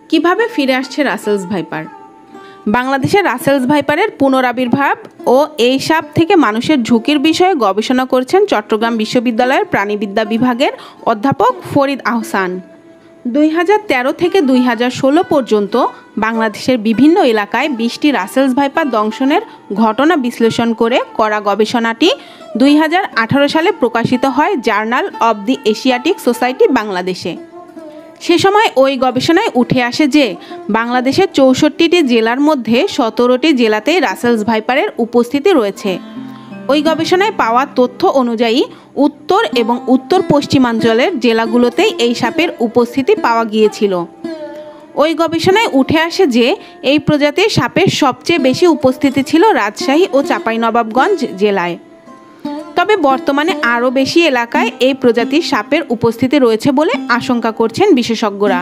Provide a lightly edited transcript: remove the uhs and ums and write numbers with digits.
কিভাবে ফিরে আসছে রাসেলস ভাইপার? বাংলাদেশের রাসেলস ভাইপারের পুনরাবির্ভাব ও এই সাপ থেকে মানুষের ঝুঁকির বিষয়ে গবেষণা করছেন চট্টগ্রাম বিশ্ববিদ্যালয়ের প্রাণিবিদ্যা বিভাগের অধ্যাপক ফরিদ আহসান। 2013 থেকে 2016 পর্যন্ত বাংলাদেশের বিভিন্ন এলাকায় 20টি রাসেলস ভাইপার দংশনের ঘটনা বিশ্লেষণ করে করা গবেষণাটি 2018 সালে প্রকাশিত হয় journal of the Asiatic society বাংলাদেশে। সে সময় ওই গবেষণায় উঠে আসে যে বাংলাদেশের 64টি জেলার মধ্যে 17টি জেলাতেই রাসেলস ভাইপারের উপস্থিতি রয়েছে। ওই গবেষণায় পাওয়া তথ্য অনুযায়ী উত্তর এবং উত্তর পশ্চিমাঞ্চলের জেলাগুলোতেই এই সাপের উপস্থিতি পাওয়া গিয়েছিল। ওই গবেষণায় উঠে আসে যে এই প্রজাতির সাপের সবচেয়ে বেশি উপস্থিতি ছিল রাজশাহী ও চাঁপাইনবাবগঞ্জ জেলায়। তবে বর্তমানে আরও বেশি এলাকায় এই প্রজাতির সাপের উপস্থিতি রয়েছে বলে আশঙ্কা করছেন বিশেষজ্ঞরা।